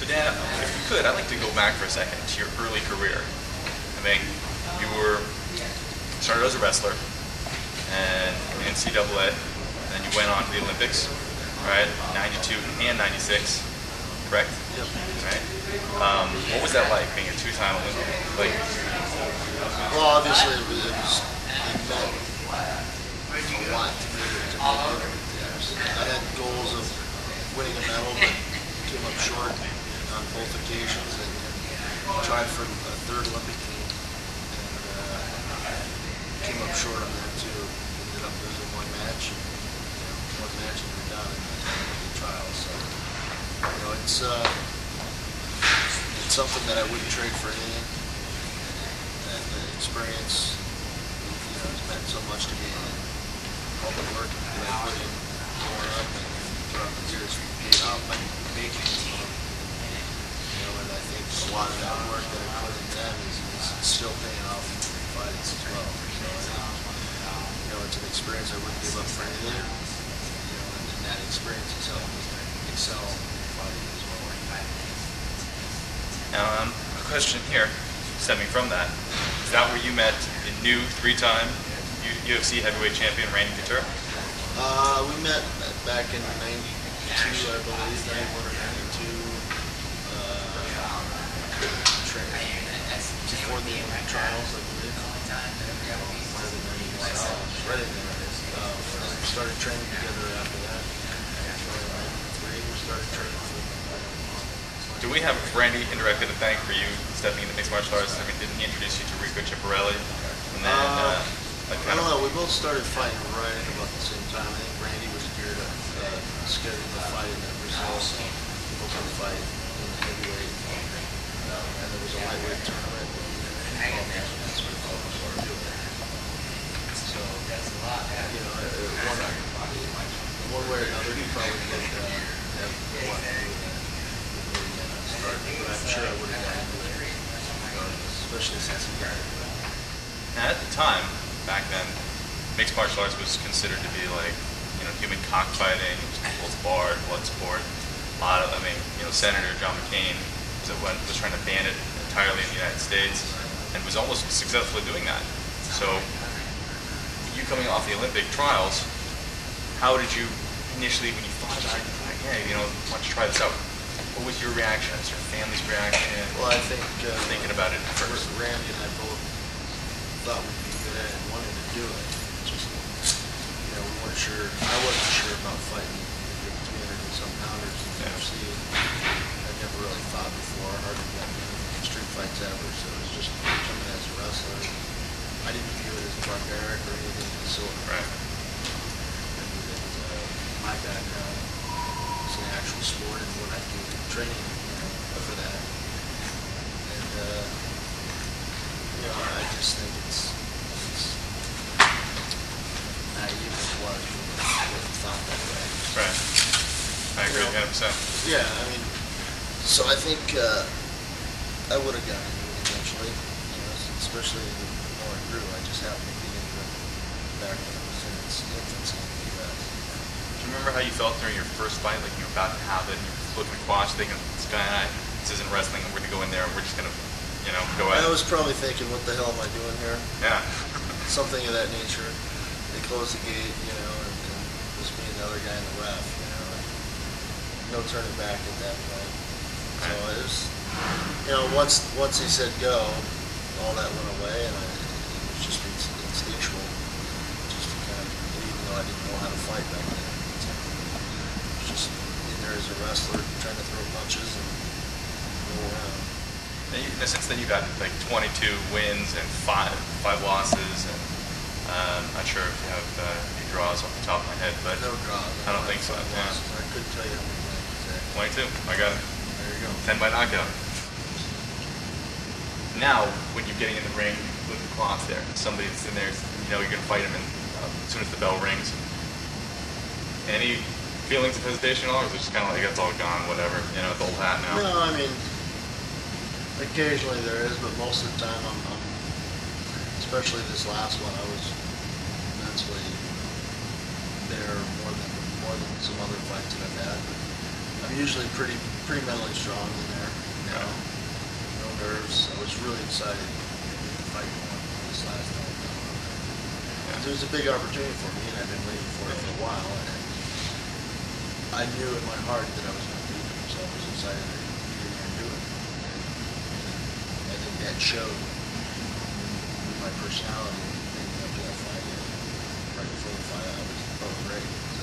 So Dan, if we could, I'd like to go back for a second to your early career. I mean, you started as a wrestler and in NCAA, and then you went on to the Olympics, right? 92 and 96, correct? Yep. Right. What was that like, being a two-time Olympian? Like, well, obviously it meant a lot to me to make Olympic Games. I had goals of winning a medal, but came up short on both occasions, and tried for a third Olympic team, and came up short on that too. Ended up losing one match, and we're done in the Olympic trials. So, it's something that I wouldn't trade for anything. And the experience, has meant so much to me, and all the work that I put in growing up and throughout the years paid off by making it fun. And I think a lot of that work that I put in then is still paying off in fights as well. So I think, it's an experience I wouldn't give up for anything. And that experience has helped me excel in fighting as well. now, a question here, stemming from that, is that where you met the new three-time UFC heavyweight champion Randy Couture? We met back in '92, I believe, '91 or '92. Before the Olympic trials, I believe. Right in there. We started training together after that. '93, we started training. Do we have Randy indirectly to thank for you stepping into mixed martial arts? I mean, didn't he introduce you to Rico Chiapparelli? And then, I don't know. We both started fighting right at about the same time. I think Randy was geared up, scheduled to fight in Brazil, so we both had to fight in the heavyweight. And there was a lightweight tournament. So, one way or another, he probably did have one start, but I'm sure I would have gotten into it, especially since he got it. Now, at the time, back then, mixed martial arts was considered to be like, human cockfighting. It was barred, blood sport. A lot of, Senator John McCain was trying to ban it entirely in the United States, and was almost successfully doing that. So, you coming off the Olympic trials, how did you initially, when you thought about it, like, why don't you try this out? What was your reaction? Was your family's reaction? Well, I think thinking about it at first, Randy and I both thought we'd be good at it and wanted to do it. Just, we weren't sure. I wasn't sure about fighting 300 and some pounders in the UFC. I'd never really thought before. Hardly done street fights ever, so it was just coming as a wrestler. I didn't view it as barbaric or anything of the sort. Right. I knew that my background was an actual sport and what I do training for that. And I just think it's naive as it was when I would have thought that way. Right. I agree 100%. Yeah, so I think I would have gotten into it eventually, especially the more I grew. I just happened to get into it back when it was in its infancy in the U.S. Do you remember how you felt during your first fight, like you were about to have it, and you're looking across, thinking, this isn't wrestling, and we're going to go in there, and we're just going to, go at it? I was probably thinking, what the hell am I doing here? Yeah. Something of that nature. They closed the gate, and just me and the other guy in the ref, no turning back at that point. So it was, once he said go, all that went away, and it was just instinctual. Just to kind of, even though I didn't know how to fight back then, it was just in there as a wrestler, trying to throw punches and go around. Since then, you've got like 22 wins and five losses, and I'm not sure if you have any draws off the top of my head, but no draws. I don't think so. Yeah. I couldn't tell you how many wins exactly. 22. I got it. There you go. 10 by knockout. Now, when you're getting in the ring with the clock there, somebody's in there, you're going to fight him, and as soon as the bell rings, any feelings of hesitation at all, or is it just kind of like, it's all gone, whatever, it's old hat now? No, occasionally there is, but most of the time I'm especially this last one, I was mentally there more than some other fights that I've had. But I'm usually pretty mentally strong in there. You know, no nerves. I was really excited to fight one this last night. It was a big opportunity for me, and I've been waiting for it for a while. And I knew in my heart that I was going to beat him, so I was excited to get in there and do it. And I think that showed with my personality leading up to that fight. And right before the fight, I was felt great.